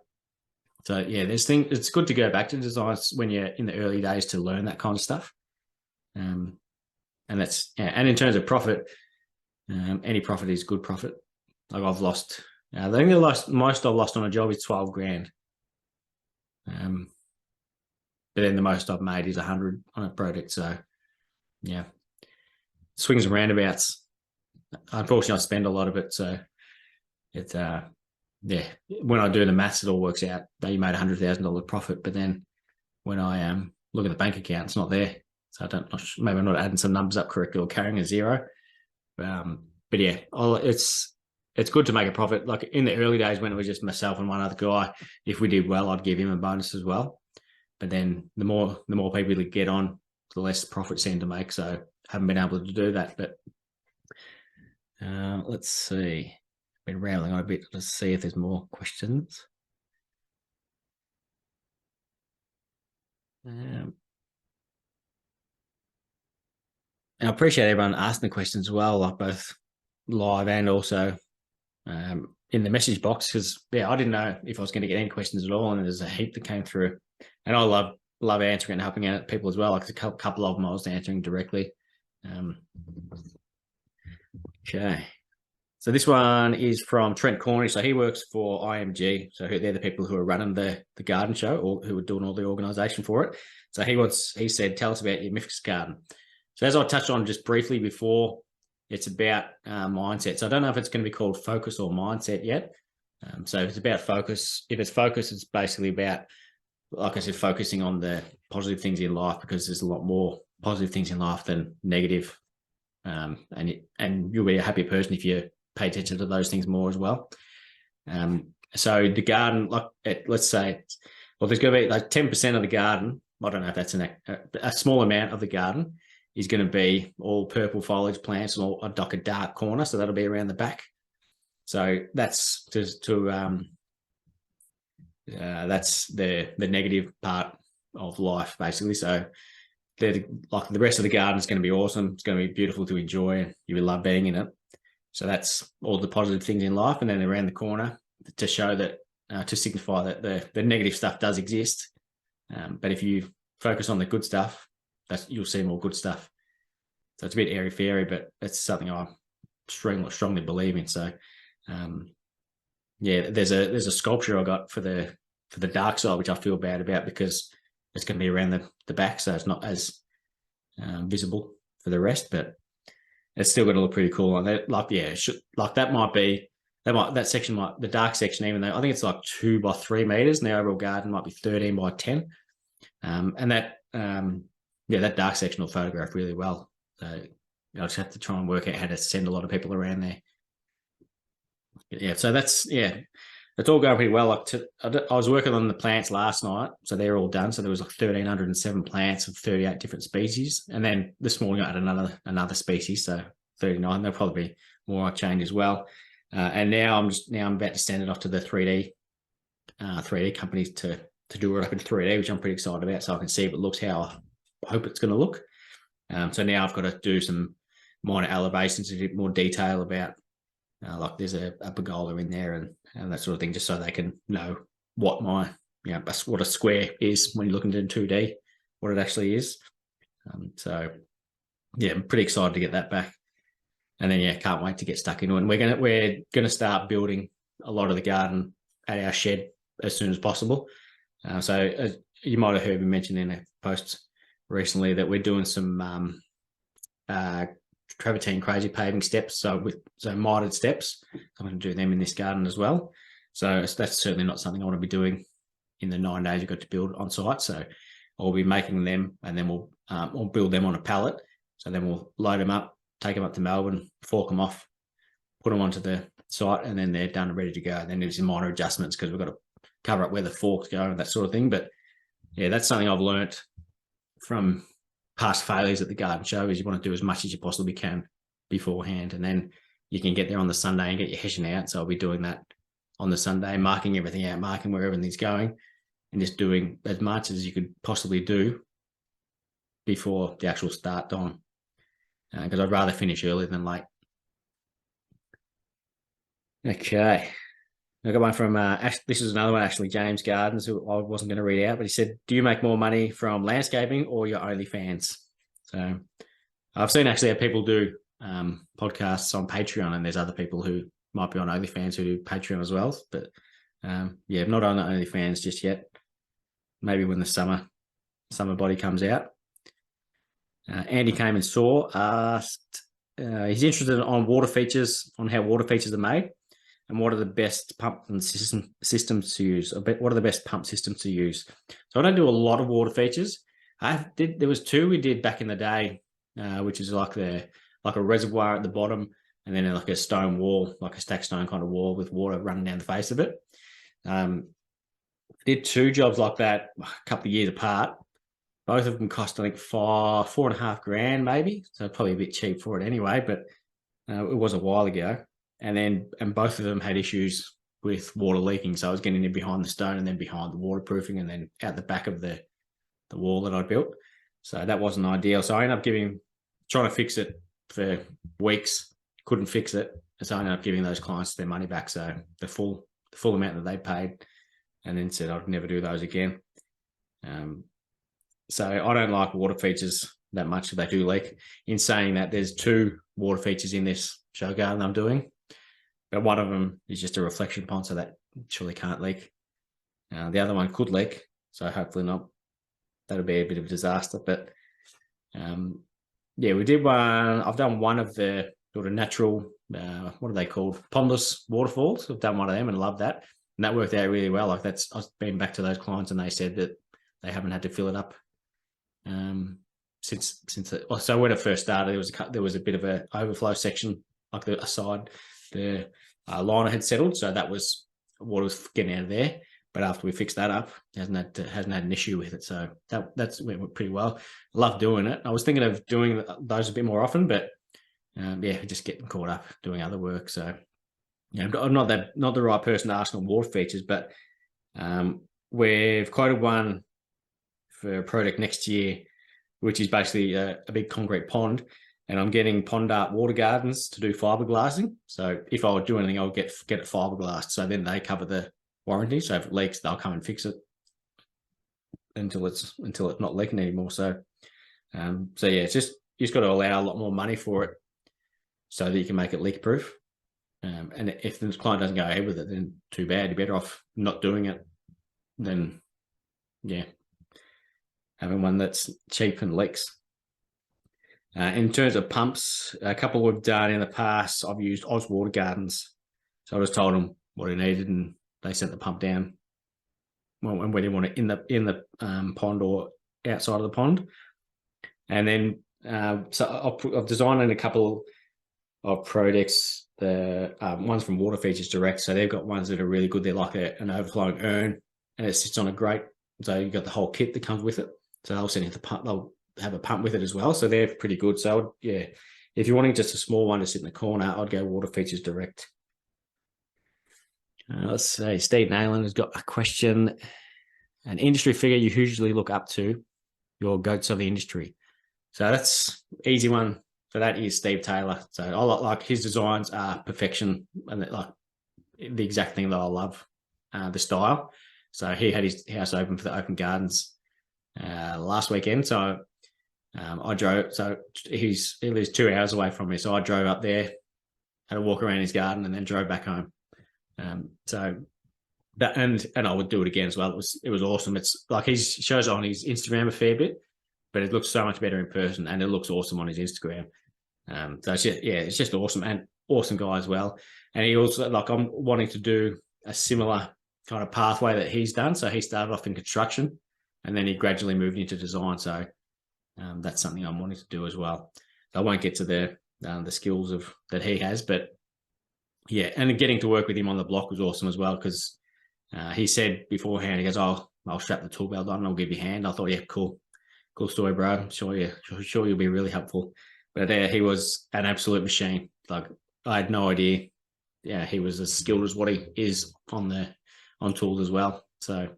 So yeah, there's things. It's good to go back to designs when you're in the early days to learn that kind of stuff. And and in terms of profit, any profit is good profit. Like I've lost, I think the most I've lost on a job is 12 grand. But then the most I've made is 100 on a project. So yeah, swings and roundabouts. Unfortunately, I spend a lot of it. So it's when I do the maths, it all works out. You made $100,000 profit, but then when I look at the bank account, it's not there. So maybe I'm not adding some numbers up correctly or carrying a zero. But yeah, it's good to make a profit. Like in the early days when it was just myself and one other guy, if we did well, I'd give him a bonus as well. But then the more people that get on, the less profit seem to make. So haven't been able to do that. But let's see. Been rambling on a bit. Let's see if there's more questions. And I appreciate everyone asking the questions as well, like both live and also in the message box, because I didn't know if I was going to get any questions at all, and there's a heap that came through, and I love answering and helping out people as well. Like a couple of them I was answering directly. Okay, so this one is from Trent Cornish. So he works for IMG. So they're the people who are running the garden show, or who are doing all the organisation for it. So he said, tell us about your MIFGS garden. So as I touched on just briefly before, it's about mindset. So I don't know if it's going to be called focus or mindset yet. So if it's about focus, it's basically about, like I said, focusing on the positive things in life, because there's a lot more positive things in life than negative. And you'll be a happier person if you pay attention to those things more as well. So the garden, let's say Well, there's going to be like 10% of the garden. I don't know if that's a small amount of the garden is going to be all purple foliage plants and all like a dark corner. So that'll be around the back. So that's that's the negative part of life, basically. So like the rest of the garden is going to be awesome. It's going to be beautiful to enjoy. You will love being in it. So that's all the positive things in life. And then around the corner to show that, to signify that the negative stuff does exist. But if you focus on the good stuff, you'll see more good stuff. So it's a bit airy-fairy, but it's something I strongly believe in. So, there's a sculpture I got for the dark side, which I feel bad about because it's going to be around the back, so it's not as visible for the rest, but it's still going to look pretty cool. And that section the dark section, even though I think it's like 2 by 3 meters, and the overall garden might be 13 by 10. And that dark section will photograph really well. So I just have to try and work out how to send a lot of people around there. Yeah, so it's all going pretty well. I was working on the plants last night, so they're all done. So there was like 1,307 plants of 38 different species, and then this morning I had another species, so 39. There'll probably be more I change as well. And now I'm about to send it off to the 3D companies to do it up in 3D, which I'm pretty excited about, so I can see if it looks how I hope it's going to look. So now I've got to do some minor elevations, a bit more detail about like there's a pergola in there and that sort of thing, just so they can know what what a square is when you're looking at 2D, what it actually is. So yeah, I'm pretty excited to get that back. And then can't wait to get stuck into it. And we're gonna start building a lot of the garden at our shed as soon as possible. So you might have heard me mention in a post recently that we're doing some travertine crazy paving steps, so mitered steps. I'm going to do them in this garden as well. So that's certainly not something I want to be doing in the 9 days you've got to build on site. So I'll be making them, and then we'll build them on a pallet. So then we'll load them up, take them up to Melbourne, fork them off, put them onto the site, and then they're done and ready to go. And then there's some minor adjustments because we've got to cover up where the forks go and that sort of thing. But yeah, that's something I've learnt from past failures at the garden show, is you want to do as much as you possibly can beforehand, and then you can get there on the Sunday and get your hessian out. So I'll be doing that on the Sunday, marking everything out, marking where everything's going, and just doing as much as you could possibly do before the actual start time, because I'd rather finish early than late. Okay. I got one from, this is another one, actually, James Gardens, who I wasn't going to read out, but he said, do you make more money from landscaping or your OnlyFans? So I've seen actually people do podcasts on Patreon, and there's other people who might be on OnlyFans who do Patreon as well. But not on the OnlyFans just yet. Maybe when the summer body comes out. Andy came and saw, asked, he's interested on water features, on how water features are made. And what are the best pump systems to use? What are the best pump systems to use? So I don't do a lot of water features. There was 2 we did back in the day, which is like a reservoir at the bottom, and then like a stone wall, like a stacked stone kind of wall with water running down the face of it. Did 2 jobs like that a couple of years apart. Both of them cost, I think, $4.5 grand maybe. So probably a bit cheap for it anyway, but it was a while ago. And both of them had issues with water leaking. So I was getting in behind the stone and then behind the waterproofing and then out the back of the wall that I built. So that wasn't ideal. So I ended up trying to fix it for weeks, couldn't fix it. And so I ended up giving those clients their money back. So the full amount that they paid, and then said I'd never do those again. So I don't like water features that much if they do leak. In saying that, there's 2 water features in this show garden I'm doing. But one of them is just a reflection pond, so that surely can't leak. The other one could leak, so hopefully not. That'll be a bit of a disaster. But we did one. I've done one of the sort of natural, what are they called? Pondless waterfalls. I've done one of them and loved that. And that worked out really well. Like I've been back to those clients and they said that they haven't had to fill it up since. So when it first started, there was a bit of an overflow section, like the side. The liner had settled, so that was water was getting out of there. but after we fixed that up, hasn't had an issue with it. So that's went pretty well. I love doing it. I was thinking of doing those a bit more often, but just getting caught up doing other work. So I'm not the right person to ask on water features, but we've quoted one for a project next year, which is basically a big concrete pond, and I'm getting pond art water gardens to do fiberglassing. So if I would do anything, I'll get it fiberglassed. So then they cover the warranty. So if it leaks, they'll come and fix it until it's not leaking anymore. So it's just you just got to allow a lot more money for it so that you can make it leak proof. And if the client doesn't go ahead with it, then too bad. You're better off not doing it than having one that's cheap and leaks. In terms of pumps, a couple we've done in the past, I've used Oz Water Gardens. So I just told them what I needed, and they sent the pump down when they want it in the pond or outside of the pond. And then so I've designed in a couple of projects. The ones from Water Features Direct. So they've got ones that are really good. They're like an overflowing urn, and it sits on a grate. So you've got the whole kit that comes with it. So they'll send you the pump. They'll have a pump with it as well. So they're pretty good. So if you're wanting just a small one to sit in the corner, I'd go Water Features Direct. Let's see. Steve Nayland has got a question. An industry figure you usually look up to, your goats of the industry. So that's easy one. So that is Steve Taylor. So I like his designs are perfection, and like the exact thing that I love, the style. So he had his house open for the open gardens last weekend. So I drove. So he lives 2 hours away from me. So I drove up there, had a walk around his garden, and then drove back home. So that and I would do it again as well. It was awesome. It's like he shows it on his Instagram a fair bit, but it looks so much better in person, and it looks awesome on his Instagram. So it's just awesome, and awesome guy as well. And he also, like, I'm wanting to do a similar kind of pathway that he's done. So he started off in construction, and then he gradually moved into design. So that's something I'm wanting to do as well. So I won't get to the skills that he has, but and getting to work with him on the block was awesome as well, because he said beforehand, he goes, "Oh, I'll strap the tool belt on and I'll give you a hand." I thought, yeah, cool story, bro. I'm sure you'll be really helpful. But he was an absolute machine. Like, I had no idea. Yeah, he was as skilled as what he is on tools as well. So,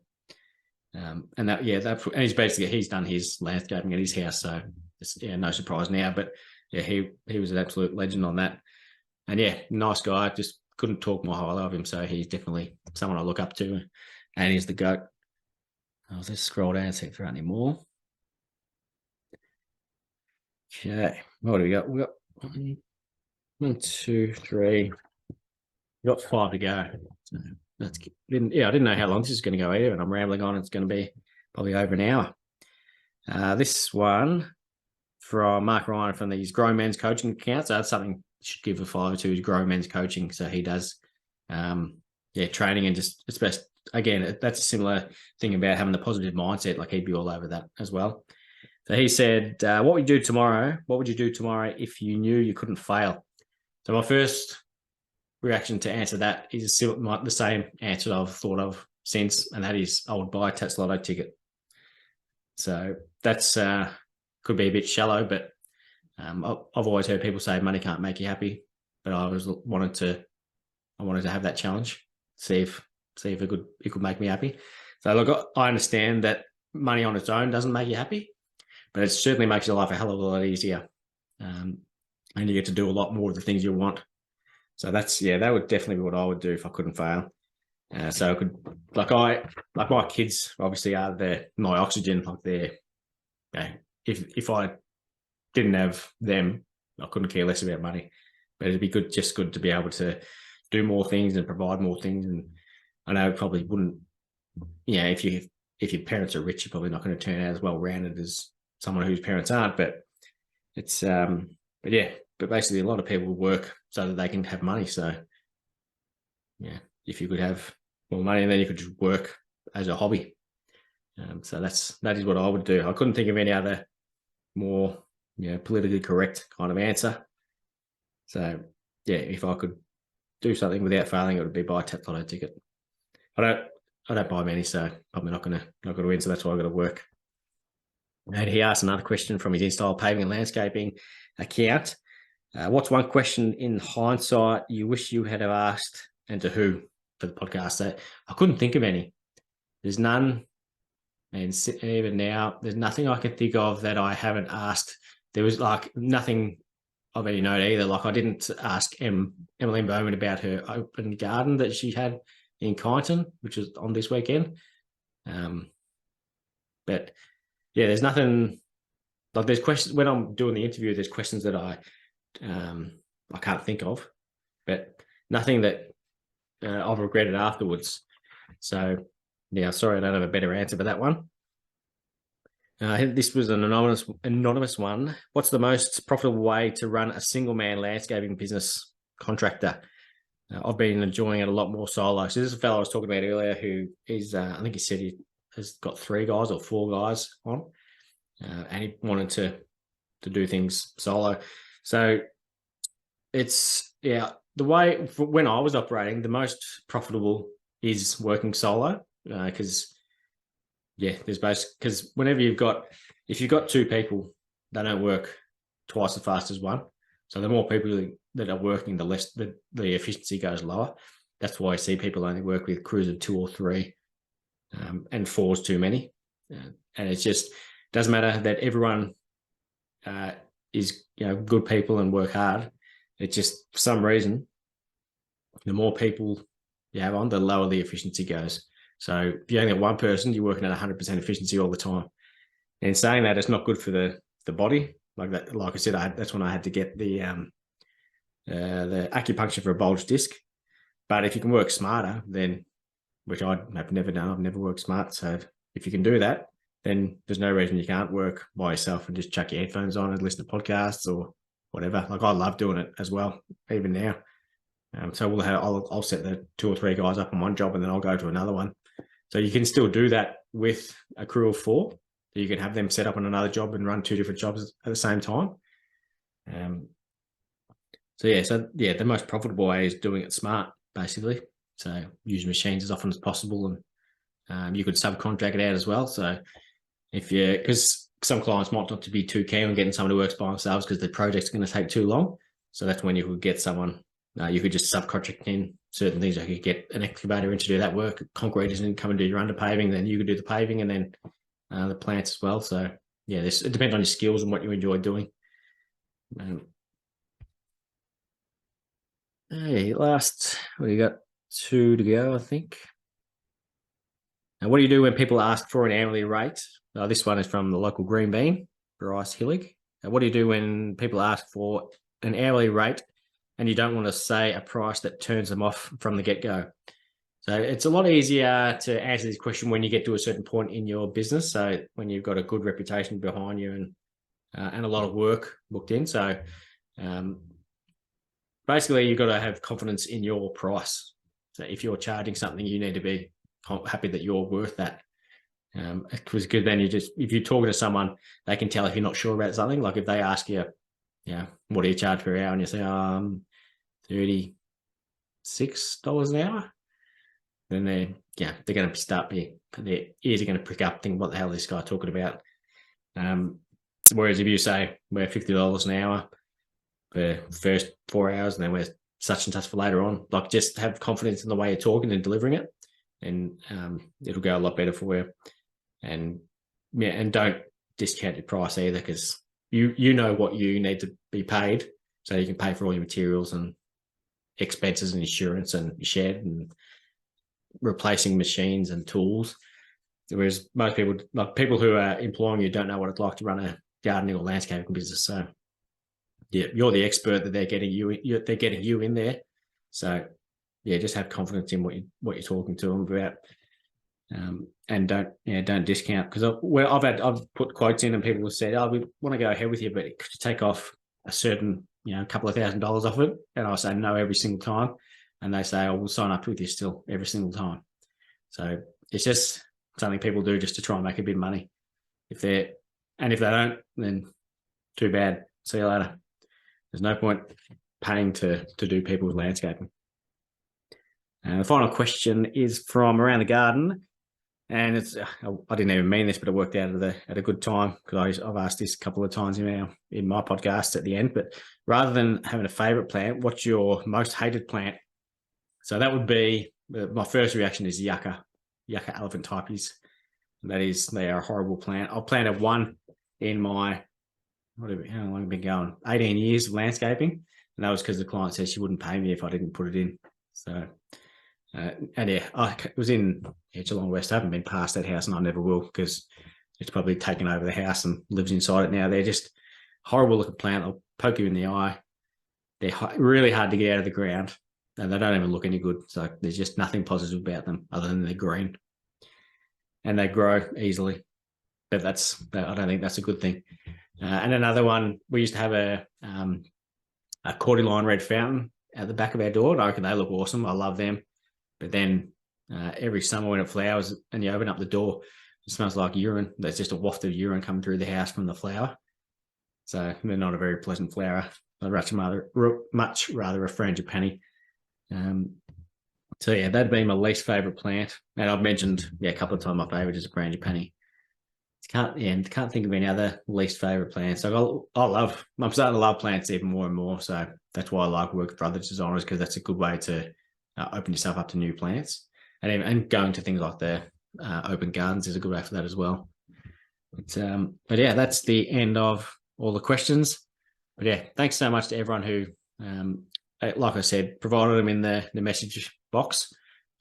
and he's done his landscaping at his house. So it's no surprise now. But he was an absolute legend on that. And nice guy. Just couldn't talk more highly of him. So he's definitely someone I look up to, and he's the GOAT. I'll just scroll down and see if there are any more. Okay, what do we got? We got 1, 2, 3. We got 5 to go. So I didn't know how long this is going to go either, and I'm rambling on. It's going to be probably over an hour. This one from Mark Ryan from his Grow Men's Coaching account. So that's something you should give a follow to, his Grow Men's Coaching. So he does, training, and just it's best. Again, that's a similar thing about having the positive mindset. Like, he'd be all over that as well. So he said, what would you do tomorrow if you knew you couldn't fail? So my first reaction to answer that is the same answer that I've thought of since, and that is I would buy a Tats Lotto ticket. So that's could be a bit shallow, but I've always heard people say money can't make you happy, but I wanted to have that challenge, see if it could make me happy. So look, I understand that money on its own doesn't make you happy, but it certainly makes your life a hell of a lot easier. And you get to do a lot more of the things you want. So that would definitely be what I would do if I couldn't fail. So I could, like my kids obviously are my oxygen. Like if I didn't have them, I couldn't care less about money. But it'd be good to be able to do more things and provide more things. And I know it probably wouldn't, if your parents are rich, you're probably not going to turn out as well rounded as someone whose parents aren't. But it's but basically a lot of people work so that they can have money. So if you could have more money, then you could just work as a hobby. So that is what I would do. I couldn't think of any other more politically correct kind of answer. So if I could do something without failing, it would be buy a Tats Lotto ticket. I don't buy many, so probably not going to win. So that's why I've got to work. And he asked another question from his InStyle Paving and Landscaping account. What's one question in hindsight you wish you had asked, and to who, for the podcast? So I couldn't think of any. There's none. And even now, there's nothing I can think of that I haven't asked. There was like nothing of any note either. Like I didn't ask Emmeline Bowman about her open garden that she had in Kyneton, which was on this weekend. But yeah, there's nothing. Like there's questions when I'm doing the interview. There's questions that I can't think of, but nothing that I've regretted afterwards. So yeah, sorry I don't have a better answer for that one. This was an anonymous one. What's the most profitable way to run a single man landscaping business contractor? I've been enjoying it a lot more solo. So this is a fellow I was talking about earlier who is, I think he said he has got 3 guys or 4 guys on, and he wanted to do things solo. So it's, yeah, the way when I was operating, the most profitable is working solo because there's because whenever if you've got 2 people, they don't work twice as fast as one. So the more people that are working, the less the efficiency goes lower. That's why I see people only work with crews of 2 or 3, and 4 is too many. And it's just doesn't matter that everyone is good people and work hard. It's just for some reason, the more people you have on, the lower the efficiency goes. So if you only have one person, you're working at 100% efficiency all the time. And saying that, it's not good for the body. Like that, like I said, that's when I had to get the acupuncture for a bulge disc. But if you can work smarter, then, which I have never done, I've never worked smart. So if you can do that, then there's no reason you can't work by yourself and just chuck your headphones on and listen to podcasts or whatever. Like I love doing it as well, even now. So I'll set the 2 or 3 guys up on one job and then I'll go to another one. So you can still do that with a crew of 4. You can have them set up on another job and run 2 different jobs at the same time. The most profitable way is doing it smart, basically. So use machines as often as possible, and you could subcontract it out as well. So because some clients might not be too keen on getting someone who works by themselves because the project's going to take too long. So that's when you could get someone. You could just subcontract in certain things. You could get an excavator in to do that work. Concreters in, come and do your underpaving. Then you could do the paving and then the plants as well. So yeah, it depends on your skills and what you enjoy doing. We got 2 to go, I think. Now, what do you do when people ask for an hourly rate? This one is from the local Green Bean, Bryce Hillig. What do you do when people ask for an hourly rate and you don't want to say a price that turns them off from the get-go? So it's a lot easier to answer this question when you get to a certain point in your business. So when you've got a good reputation behind you and a lot of work booked in. So basically, you've got to have confidence in your price. So if you're charging something, you need to be happy that you're worth that. Because then if you're talking to someone, they can tell if you're not sure about something. Like if they ask you, what do you charge per hour? And you say, $36 an hour. Then they're going to their ears are going to prick up, think, what the hell is this guy talking about? Whereas if you say we're $50 an hour for the first 4 hours, and then we're such and such for later on, like just have confidence in the way you're talking and delivering it, and it'll go a lot better for you. And don't discount your price either, because you know what you need to be paid, so you can pay for all your materials and expenses and insurance and your shed and replacing machines and tools. Whereas most people, like people who are employing you, don't know what it's like to run a gardening or landscaping business. So yeah, you're the expert that they're getting you in there. So yeah, just have confidence in what you're talking to them about, and don't discount. Because I've put quotes in and people have said, we want to go ahead with you, but could you take off a certain a couple of $1,000 off it? And I say no every single time, and they say, we'll sign up with you still every single time. So it's just something people do just to try and make a bit of money. If they don't, then too bad. See you later. There's no point paying to do people's landscaping. And the final question is from Around the Garden. And it's I didn't even mean this, but it worked out at a good time, because I've asked this a couple of times in my podcast at the end. But rather than having a favourite plant, what's your most hated plant? So that would be, my first reaction is yucca elephantypes. They are a horrible plant. I planted one in my, how long have I been going? 18 years of landscaping. And that was because the client said she wouldn't pay me if I didn't put it in. So, and yeah, it was in Geelong West. I haven't been past that house, and I never will, because it's probably taken over the house and lives inside it now. They're just horrible looking plant. They'll poke you in the eye. They're really hard to get out of the ground, and they don't even look any good. So there's just nothing positive about them other than they're green, and they grow easily. But I don't think that's a good thing. And another one, we used to have a cordyline red fountain at the back of our door. I reckon they look awesome. I love them. But then every summer when it flowers and you open up the door, it smells like urine. There's just a waft of urine coming through the house from the flower. So they're not a very pleasant flower. I'd much rather a frangipani. So yeah, that'd be my least favourite plant. And I've mentioned a couple of times my favourite is a frangipani. Can't think of any other least favourite plants. So I'm starting to love plants even more and more. So that's why I like working for other designers, because that's a good way to open yourself up to new plants, and going to things like the open gardens is a good way for that as well. But yeah, that's the end of all the questions. But yeah, thanks so much to everyone who, like I said, provided them in the message box,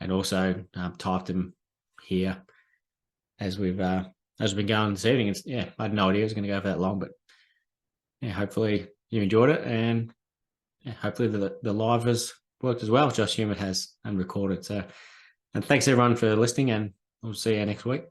and also typed them here as we've been going this evening. I had no idea it was going to go for that long, but yeah, hopefully you enjoyed it, and hopefully the live has worked as well. Josh Hume has, and recorded. So, and thanks everyone for listening, and we'll see you next week.